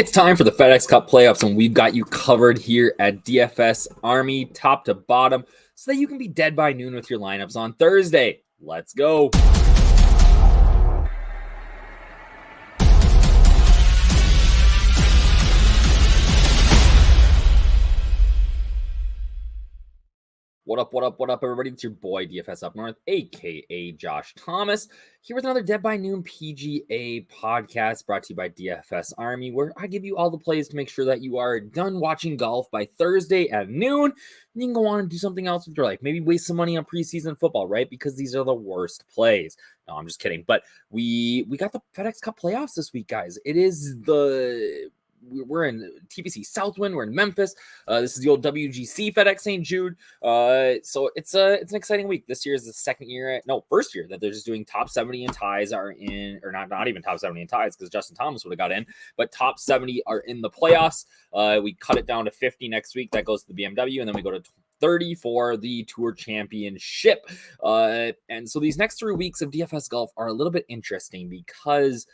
It's time for the FedEx Cup playoffs, and we've got you covered here at DFS Army, top to bottom, so that you can be dead by noon with your lineups on Thursday. Let's go. What up, everybody? It's your boy, DFSUpNorth, aka Josh Thomas, here with another Dead by Noon PGA podcast brought to you by DFS Army, where I give you all the plays to make sure that you are done watching golf by Thursday at noon, and you can go on and do something else with your life. Maybe waste some money on preseason football, right? Because these are the worst plays. No, I'm just kidding. But we got the FedEx Cup playoffs this week, guys. We're in TPC Southwind. We're in Memphis. This is the old WGC FedEx St. Jude. So it's an exciting week. This year is the first year that they're just doing top 70 and ties are in, or not even top 70 and ties because Justin Thomas would have got in, but top 70 are in the playoffs. We cut it down to 50 next week. That goes to the BMW, and then we go to 30 for the Tour Championship. And so these next 3 weeks of DFS golf are a little bit interesting because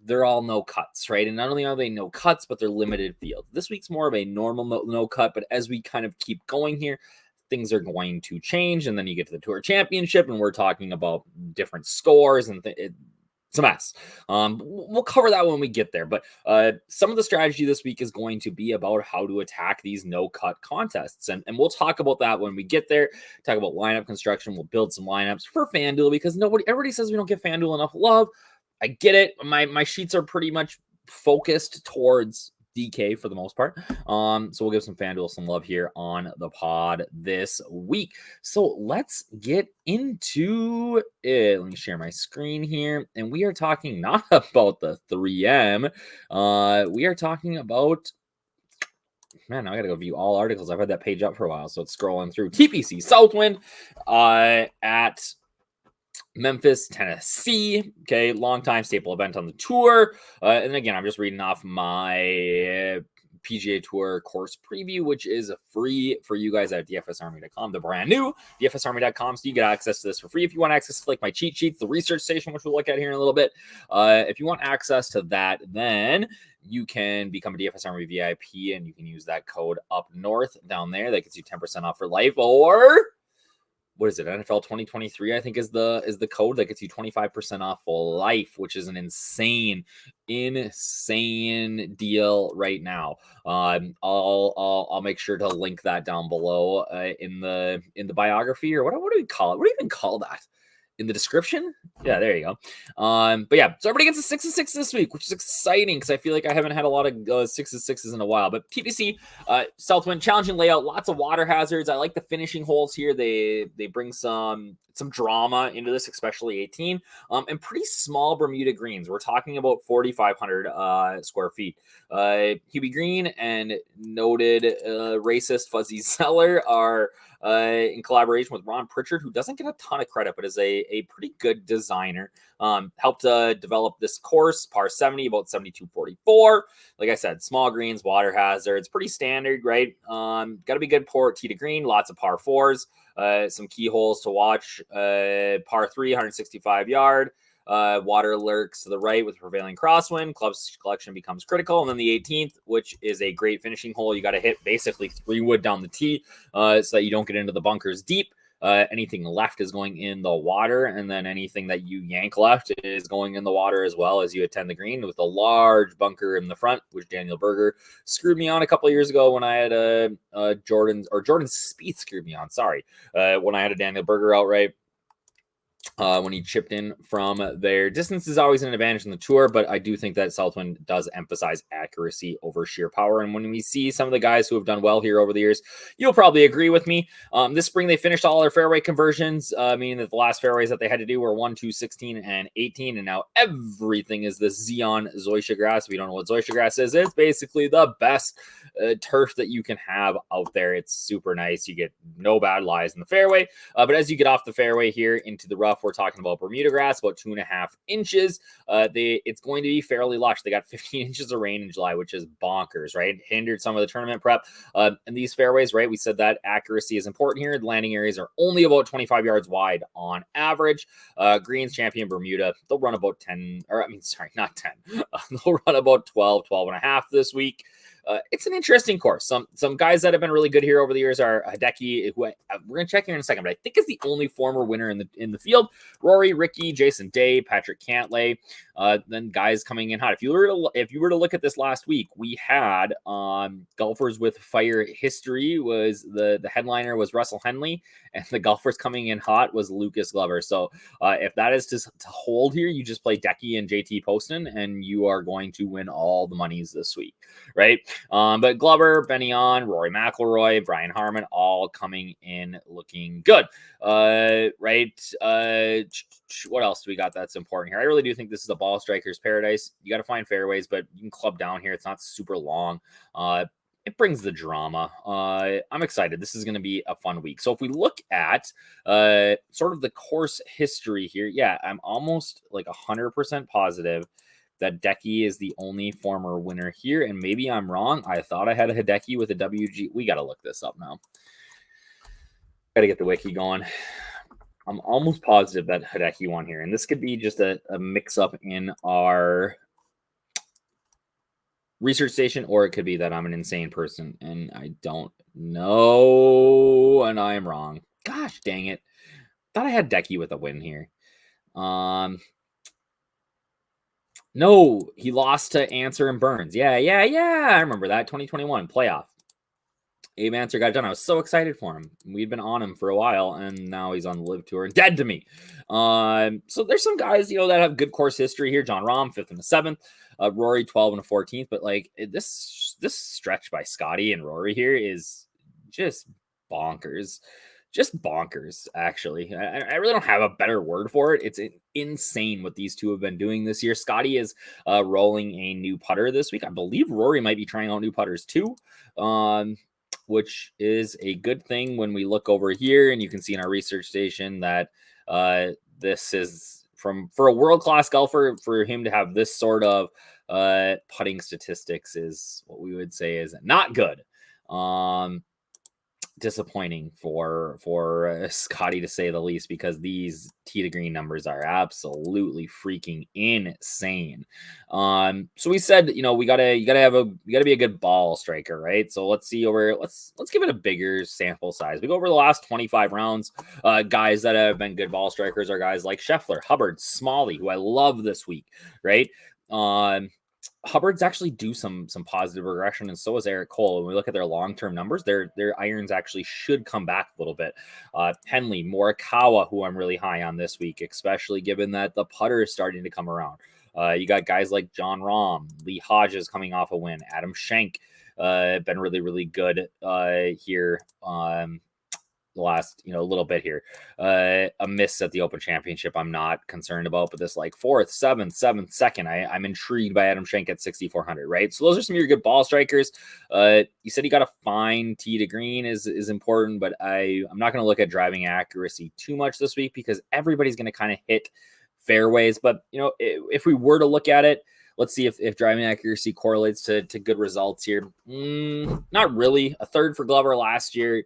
they're all no cuts, right? And not only are they no cuts, but they're limited field. This week's more of a normal no cut, but as we kind of keep going here, things are going to change. And then you get to the Tour Championship, and we're talking about different scores, and it's a mess. We'll cover that when we get there. But some of the strategy this week is going to be about how to attack these no-cut contests. And we'll talk about that when we get there. Talk about lineup construction. We'll build some lineups for FanDuel because everybody says we don't give FanDuel enough love. I get it. My sheets are pretty much focused towards DK for the most part. So we'll give some FanDuel some love here on the pod this week. So let's get into it. Let me share my screen here. And we are talking not about the 3M. We are talking about, man, now I got to go view all articles. I've had that page up for a while, so it's scrolling through. TPC Southwind at Memphis, Tennessee. Okay, long-time staple event on the tour. And again, I'm just reading off my PGA Tour course preview, which is free for you guys at DFSArmy.com, the brand new DFSArmy.com. So you get access to this for free. If you want access to like my cheat sheets, the research station, which we'll look at here in a little bit. If you want access to that, then you can become a DFS Army VIP, and you can use that code up north down there. That gets you 10% off for life. Or what is it? NFL 2023, I think is the code that gets you 25% off for life, which is an insane deal right now. I'll make sure to link that down below in the biography, or what do we call it? What do you even call that? In the description? Yeah, there you go. But yeah, so everybody gets a 6 and 6 this week, which is exciting because I feel like I haven't had a lot of 6s in a while. But TPC Southwind, challenging layout, lots of water hazards. I like the finishing holes here. They bring some drama into this, especially 18, and pretty small Bermuda greens. We're talking about 4,500 square feet. Hubie Green and noted racist Fuzzy Zeller are in collaboration with Ron Pritchard, who doesn't get a ton of credit, but is a pretty good designer. Helped develop this course, par 70, about 72.44. Like I said, small greens, water hazards, pretty standard, right? Got to be good tee to green, lots of par 4s. Some key holes to watch. Par 3, 165 yard. Water lurks to the right with prevailing crosswind. Club collection becomes critical. And then the 18th, which is a great finishing hole. You got to hit basically 3 wood down the tee so that you don't get into the bunkers deep. Anything left is going in the water, and then anything that you yank left is going in the water as well as you attend the green with a large bunker in the front, which Daniel Berger screwed me on a couple of years ago when I had Jordan Spieth screwed me on. Sorry, when I had a Daniel Berger outright. When he chipped in from there. Distance is always an advantage in the tour, but I do think that Southwind does emphasize accuracy over sheer power. And when we see some of the guys who have done well here over the years, you'll probably agree with me. This spring, they finished all their fairway conversions, meaning that the last fairways that they had to do were 1, 2, 16, and 18. And now everything is this Xeon Zoysia grass. If you don't know what Zoysia grass is, it's basically the best turf that you can have out there. It's super nice. You get no bad lies in the fairway. But as you get off the fairway here into the rough, we're talking about Bermuda grass, about 2.5 inches. It's going to be fairly lush. They got 15 inches of rain in July, which is bonkers, right? Hindered some of the tournament prep. And these fairways, right? We said that accuracy is important here. The landing areas are only about 25 yards wide on average. Greens champion Bermuda, they'll run about 10, or I mean, sorry, not 10. They'll run about 12 and a half this week. It's an interesting course. Some guys that have been really good here over the years are Hideki, who we're gonna check here in a second, but I think is the only former winner in the field. Rory, Ricky, Jason Day, Patrick Cantlay. Then guys coming in hot. If you were to look at this last week, we had golfers with fire history. Was the headliner was Russell Henley, and the golfers coming in hot was Lucas Glover. So if that is to hold here, you just play Decky and JT Poston, and you are going to win all the monies this week, right? But Glover, Benyon, Rory McIlroy, Brian Harmon, all coming in looking good. Right? What else do we got that's important here? I really do think this is a ball striker's paradise. You got to find fairways, but you can club down here. It's not super long. It brings the drama. I'm excited. This is going to be a fun week. So if we look at sort of the course history here, yeah, I'm almost like 100% positive that Hideki is the only former winner here, and maybe I'm wrong. I thought I had a Hideki with a WG. We got to look this up now. Got to get the wiki going. I'm almost positive that Hideki won here, and this could be just a mix-up in our research station, or it could be that I'm an insane person, and I don't know, and I am wrong. Gosh, dang it. Thought I had Hideki with a win here. No, he lost to Answer and Burns. Yeah. I remember that. 2021 playoff. Abe Answer got it done. I was so excited for him. We'd been on him for a while, and now he's on the Live Tour and dead to me. So there's some guys, that have good course history here. John Rahm, 5th and the 7th. Rory, 12 and a 14th. But like this stretch by Scotty and Rory here is just bonkers. Just bonkers, actually. I really don't have a better word for it. It's insane what these two have been doing this year. Scotty is rolling a new putter this week. I believe Rory might be trying out new putters too, which is a good thing when we look over here. And you can see in our research station that this is for a world-class golfer, for him to have this sort of putting statistics is what we would say is not good. Disappointing for Scotty, to say the least, because these tee to green numbers are absolutely freaking insane. So we said, we gotta be a good ball striker, right? So let's see let's give it a bigger sample size. We go over the last 25 rounds. Guys that have been good ball strikers are guys like Scheffler, Hubbard, Smalley, who I love this week, right? Hubbard's actually do some positive regression, and so is Eric Cole. When we look at their long-term numbers, their irons actually should come back a little bit. Henley, Morikawa, who I'm really high on this week, especially given that the putter is starting to come around. You got guys like John Rahm, Lee Hodges coming off a win, Adam Schenk, been really, really good here. The last little bit here, a miss at the Open Championship I'm not concerned about, but this like 4th, 7th, 2nd, I'm intrigued by Adam Schenk at 6,400, right? So those are some of your good ball strikers. You said you got to find tee to green is important, but I'm not going to look at driving accuracy too much this week because everybody's going to kind of hit fairways. But if we were to look at it, let's see if driving accuracy correlates to good results here. Not really. A 3rd for Glover last year.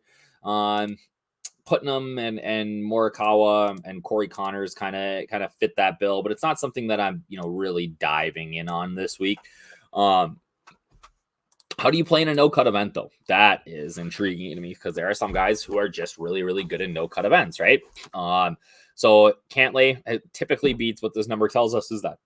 Putnam and Morikawa and Corey Connors kind of fit that bill, but it's not something that I'm really diving in on this week. How do you play in a no-cut event, though? That is intriguing to me because there are some guys who are just really, really good in no-cut events, right? So Cantlay typically beats, what this number tells us is that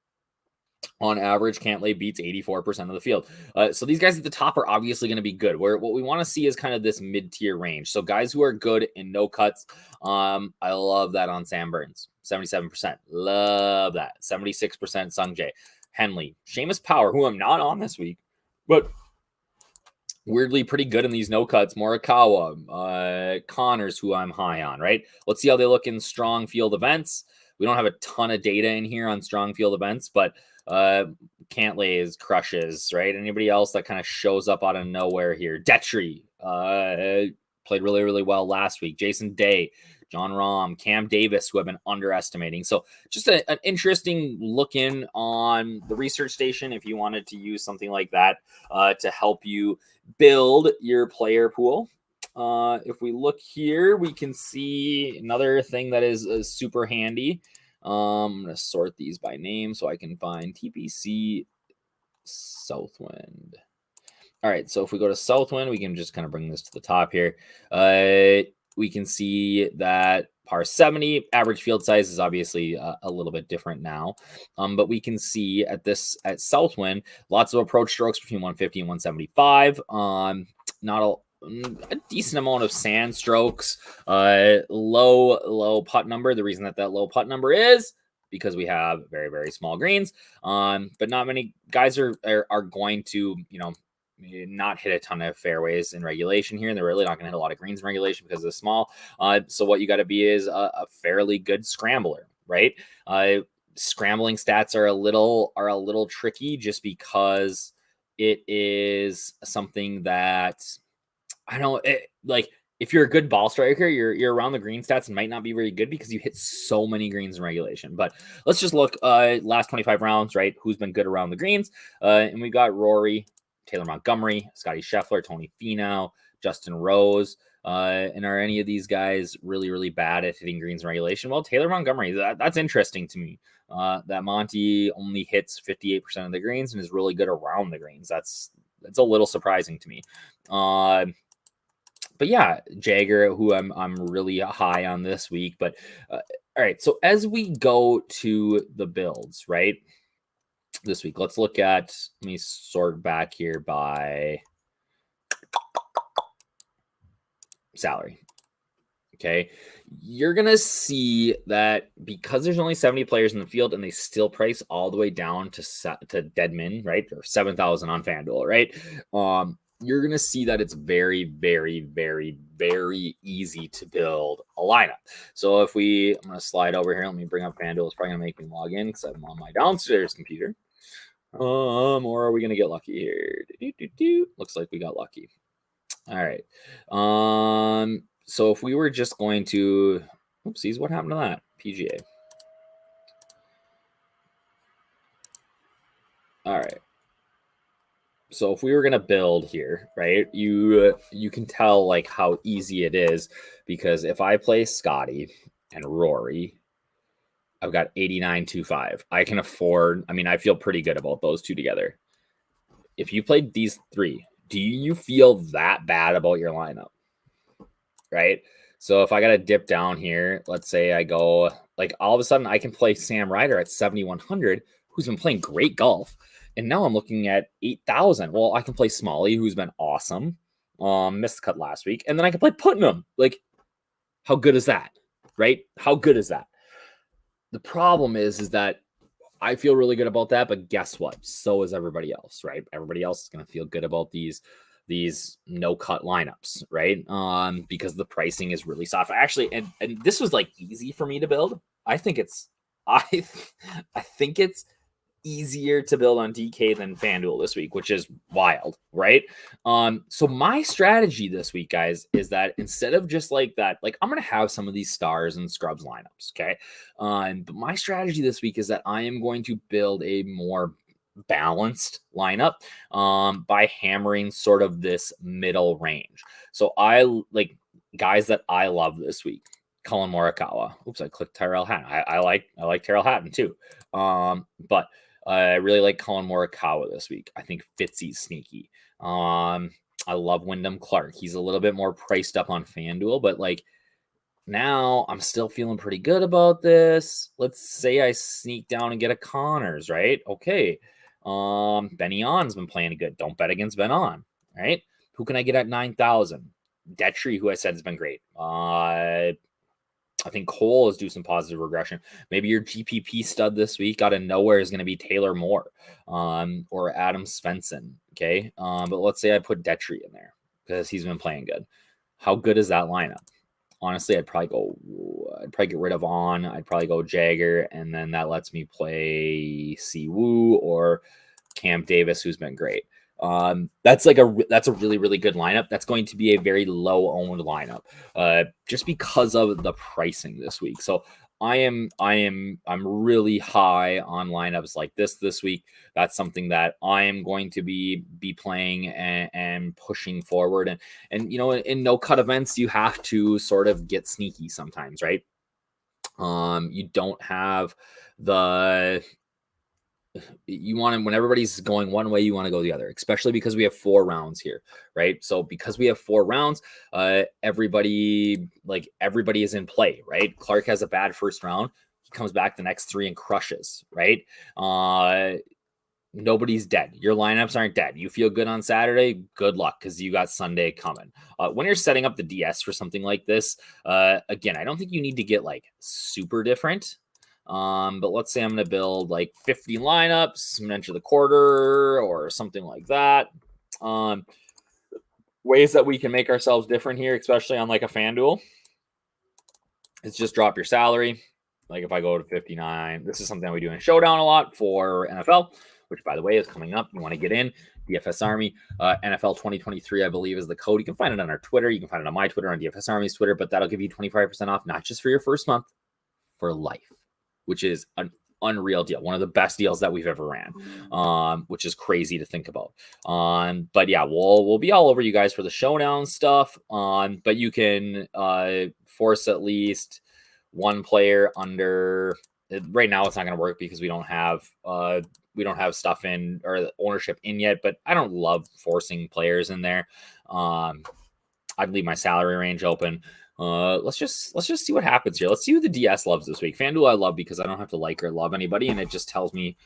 on average, Cantlay beats 84% of the field. So these guys at the top are obviously going to be good. What we want to see is kind of this mid-tier range. So guys who are good in no cuts, I love that on Sam Burns, 77%. Love that. 76% Sungjae. Henley. Seamus Power, who I'm not on this week, but weirdly pretty good in these no cuts. Morikawa, Connors, who I'm high on, right? Let's see how they look in strong field events. We don't have a ton of data in here on strong field events, but Cantlay's crushes, right? Anybody else that kind of shows up out of nowhere here? Detry played really, really well last week. Jason Day, John Rahm, Cam Davis, who I've been underestimating. So just an interesting look in on the research station if you wanted to use something like that to help you build your player pool. If we look here, we can see another thing that is super handy. I'm going to sort these by name so I can find TPC Southwind. All right, so if we go to Southwind, we can just kind of bring this to the top here. We can see that par 70 average field size is obviously a little bit different now, but we can see at Southwind lots of approach strokes between 150 and 175. Not a decent amount of sand strokes, low putt number. The reason that low putt number is because we have very, very small greens, but not many guys are going to, not hit a ton of fairways in regulation here, and they're really not going to hit a lot of greens in regulation because they're small. So what you got to be is a fairly good scrambler, right? Scrambling stats are a little tricky just because it is something that I don't like. If you're a good ball striker, you're around the green stats and might not be very good because you hit so many greens in regulation. But let's just look last 25 rounds, right? Who's been good around the greens? And we got Rory, Taylor Montgomery, Scotty Scheffler, Tony Finau, Justin Rose. And are any of these guys really, really bad at hitting greens in regulation? Well, Taylor Montgomery, that's interesting to me. That Monty only hits 58% of the greens and is really good around the greens. That's a little surprising to me. But yeah, Jagger, who I'm really high on this week. But all right, so as we go to the builds, right, this week, let's look at, let me sort back here by salary. Okay, you're going to see that because there's only 70 players in the field and they still price all the way down to dead min, right, or 7,000 on FanDuel, right? You're going to see that it's very, very, very, very easy to build a lineup. So I'm going to slide over here. Let me bring up FanDuel. It's probably going to make me log in because I'm on my downstairs computer. Or are we going to get lucky here? Looks like we got lucky. All right. So if we were just going to, oopsies, what happened to that? PGA. All right. So if we were going to build here, right, you can tell like how easy it is because if I play Scotty and Rory, I've got 89.25. I can afford, I feel pretty good about those two together. If you played these three, do you feel that bad about your lineup? Right? So if I got to dip down here, let's say I go, like all of a sudden I can play Sam Ryder at 7,100, who's been playing great golf. And now I'm looking at 8,000. Well, I can play Smalley, who's been awesome. Missed the cut last week. And then I can play Putnam. Like, how good is that? Right? How good is that? The problem is that I feel really good about that, but guess what? So is everybody else, right? Everybody else is going to feel good about these no-cut lineups, right? Because the pricing is really soft. Actually, and this was like easy for me to build. I think it's easier to build on DK than FanDuel this week, which is wild, right? So my strategy this week, guys, is that instead of just like that, like I'm going to have some of these stars and scrubs lineups, okay? But my strategy this week is that I am going to build a more balanced lineup by hammering sort of this middle range. So I like guys that I love this week. Colin Morikawa. Oops, I clicked Tyrell Hatton. I like Tyrell Hatton too. But I really like Colin Morikawa this week. I think Fitzy's sneaky. I love Wyndham Clark. He's a little bit more priced up on FanDuel, but like now I'm still feeling pretty good about this. Let's say I sneak down and get a Connors, right? Okay. Benny On's been playing good. Don't bet against Ben On, right? Who can I get at 9,000? Detry, who I said has been great. I think Cole is due some positive regression. Maybe your GPP stud this week out of nowhere is going to be Taylor Moore or Adam Svensson. Okay. But let's say I put Detry in there because he's been playing good. How good is that lineup? Honestly, I'd probably get rid of On. I'd probably go Jagger, and then that lets me play Si Woo or Cam Davis, who's been great. That's a really, really good lineup. That's going to be a very low owned lineup, just because of the pricing this week. So I'm really high on lineups like this week. That's something that I am going to be playing and pushing forward. And in no cut events, you have to sort of get sneaky sometimes, right? You don't have you want to, when everybody's going one way, you want to go the other, especially because we have 4 rounds here, right? So because we have 4 rounds, everybody is in play, right? Clark has a bad first round. He comes back the next 3 and crushes, right? Nobody's dead. Your lineups aren't dead. You feel good on Saturday, good luck, because you got Sunday coming. When you're setting up the DS for something like this, again, I don't think you need to get like super different. But let's say I'm going to build like 50 lineups, I'm going to enter the quarter or something like that. Ways that we can make ourselves different here, especially on like a FanDuel, is just drop your salary. Like if I go to 59, this is something we do in Showdown a lot for NFL, which by the way is coming up. You want to get in DFS Army, NFL 2023, I believe is the code. You can find it on our Twitter. You can find it on my Twitter, on DFS Army's Twitter, but that'll give you 25% off, not just for your first month, for life, which is an unreal deal. One of the best deals that we've ever ran, which is crazy to think about. But yeah, we'll be all over you guys for the Showdown stuff. But you can force at least one player under. Right now, it's not going to work because we don't have stuff in or ownership in yet. But I don't love forcing players in there. I'd leave my salary range open. Let's just see what happens here. Let's see who the DS loves this week. FanDuel I love because I don't have to like or love anybody, and it just tells me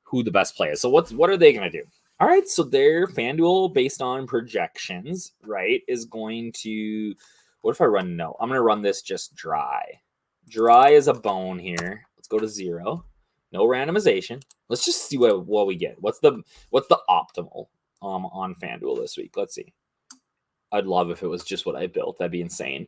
who the best play is. So what are they going to do? All right, so their FanDuel based on projections, right, is going to. What if I run no? I'm going to run this just dry. Dry as a bone here. Let's go to 0. No randomization. Let's just see what we get. What's the optimal on FanDuel this week? Let's see. I'd love if it was just what I built. That'd be insane.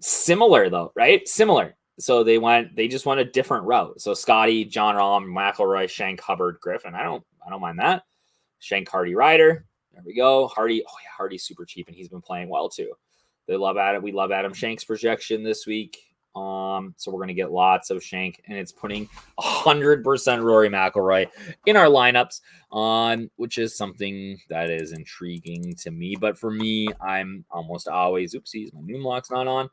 Similar though, right? Similar. So they just went a different route. So Scotty, John Rahm, McIlroy, Shank, Hubbard, Griffin. I don't mind that. Shank, Hardy, Ryder. There we go. Hardy. Oh yeah, Hardy's super cheap and he's been playing well too. We love Adam Shank's projection this week. So we're going to get lots of Shank, and it's putting 100% Rory McIlroy in our lineups, which is something that is intriguing to me. But for me, I'm almost always, oopsies, my new lock's not on.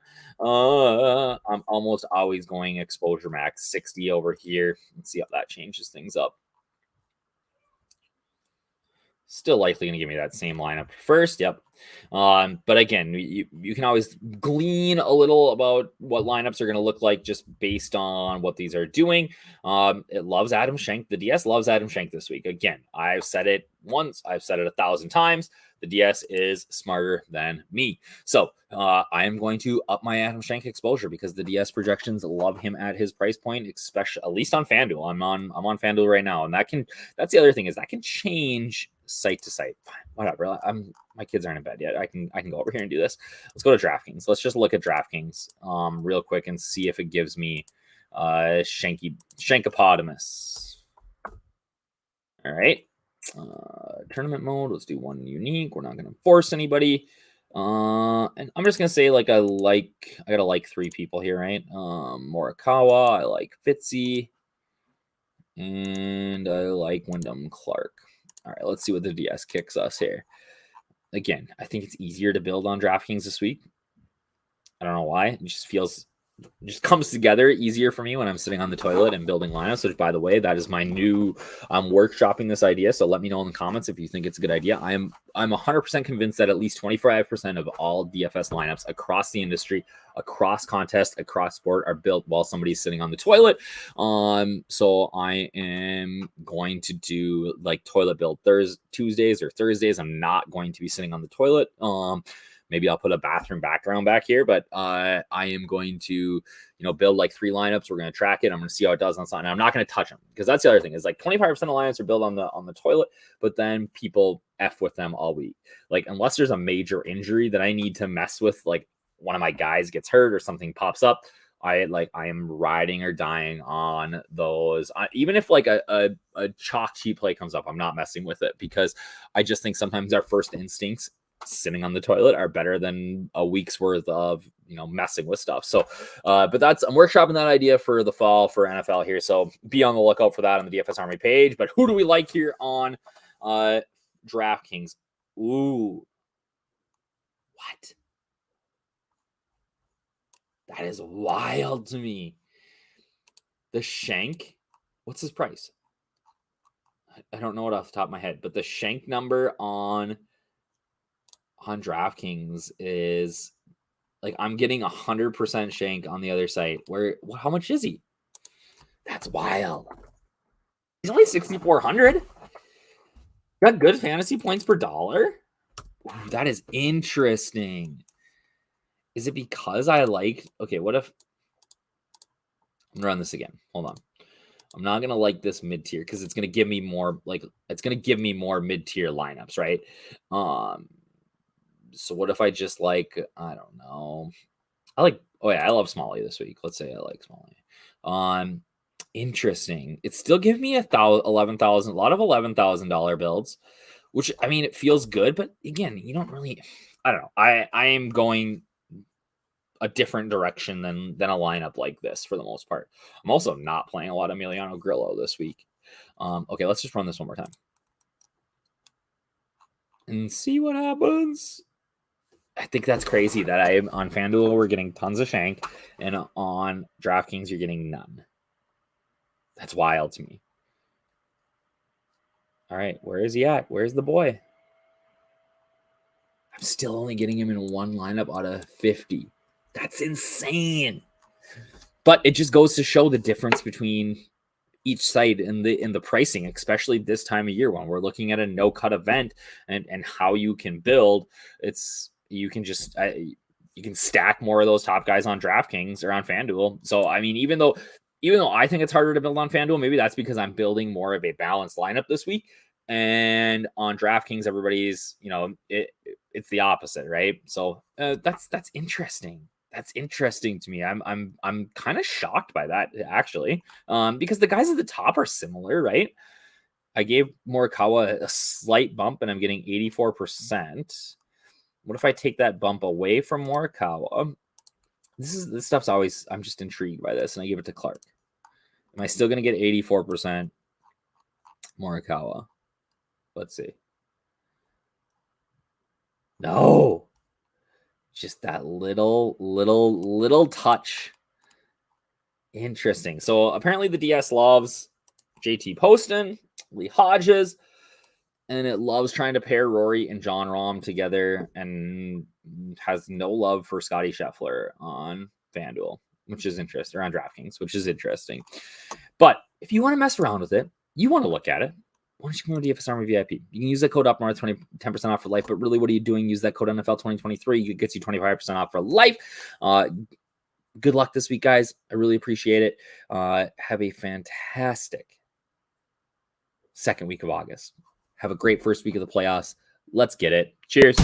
I'm almost always going exposure max 60 over here. Let's see how that changes things up. Still likely going to give me that same lineup first. Yep. But again, you can always glean a little about what lineups are going to look like just based on what these are doing. It loves Adam Schenk. The DS loves Adam Schenk this week. Again, I've said it once. I've said it 1,000 times. The DS is smarter than me. So I am going to up my Adam Schenk exposure because the DS projections love him at his price point, especially at least on FanDuel. I'm on FanDuel right now, and that's the other thing is that can change site to site. Whatever. My kids aren't in bed yet. I can go over here and do this. Let's go to DraftKings. Let's just look at DraftKings real quick and see if it gives me Shankopotamus. All right. Tournament mode. Let's do one unique. We're not going to force anybody. And I'm just going to say I gotta like 3 people here, right? Morikawa. I like Fitzy. And I like Wyndham Clark. All right, let's see what the DS kicks us here. Again, I think it's easier to build on DraftKings this week. I don't know why. It just comes together easier for me when I'm sitting on the toilet and building lineups, which, by the way, that is my new workshopping this idea. So let me know in the comments if you think it's a good idea. I'm 100% convinced that at least 25% of all DFS lineups across the industry, across contests, across sport are built while somebody's sitting on the toilet. So I am going to do like toilet build Tuesdays or Thursdays. I'm not going to be sitting on the toilet. Maybe I'll put a bathroom background back here, but I am going to, build like 3 lineups. We're going to track it. I'm going to see how it does on something. I'm not going to touch them because that's the other thing is like 25% of lineups are built on the toilet, but then people F with them all week. Like unless there's a major injury that I need to mess with, like one of my guys gets hurt or something pops up, I am riding or dying on those. Even if like a chalk cheap play comes up, I'm not messing with it because I just think sometimes our first instincts sitting on the toilet are better than a week's worth of, messing with stuff. So, but I'm workshopping that idea for the fall for NFL here. So be on the lookout for that on the DFS Army page. But who do we like here on DraftKings? Ooh, what? That is wild to me. The Shank, what's his price? I don't know it off the top of my head, but the Shank number on DraftKings is like, I'm getting 100% Shank on the other site. How much is he? That's wild. He's only 6,400. Got good fantasy points per dollar. Ooh, that is interesting. Is it because I like? Okay, what if I'm gonna run this again? Hold on. I'm not gonna like this mid tier because it's gonna give me more mid tier lineups, right? So what if I just like, I don't know. I love Smalley this week. Let's say I like Smalley. Interesting. It still give me 11,000, a lot of $11,000 builds, which I mean it feels good, but again, you don't really. I don't know. I am going a different direction than a lineup like this for the most part. I'm also not playing a lot of Emiliano Grillo this week. Okay, let's just run this one more time and see what happens. I think that's crazy that I am on FanDuel, we're getting tons of Shank, and on DraftKings, you're getting none. That's wild to me. All right, where is he at? Where's the boy? I'm still only getting him in one lineup out of 50. That's insane. But it just goes to show the difference between each site in the pricing, especially this time of year when we're looking at a no-cut event and how you can build. You can stack more of those top guys on DraftKings or on FanDuel. So I mean, even though I think it's harder to build on FanDuel, maybe that's because I'm building more of a balanced lineup this week. And on DraftKings, everybody's, it's the opposite, right? So that's interesting. That's interesting to me. I'm kind of shocked by that actually, because the guys at the top are similar, right? I gave Morikawa a slight bump, and I'm getting 84%. What if I take that bump away from Morikawa? This stuff's always. I'm just intrigued by this, and I give it to Clark. Am I still going to get 84% Morikawa? Let's see. No. Just that little touch. Interesting. So apparently the DS loves JT Poston, Lee Hodges, and it loves trying to pair Rory and John Rahm together and has no love for Scotty Scheffler on FanDuel, which is interesting, or on DraftKings, which is interesting. But if you want to mess around with it, you want to look at it, why don't you come over to DFS Army VIP? You can use that code UpNorth, 10% off for life. But really, what are you doing? Use that code NFL 2023. It gets you 25% off for life. Good luck this week, guys. I really appreciate it. Have a fantastic second week of August. Have a great first week of the playoffs. Let's get it. Cheers.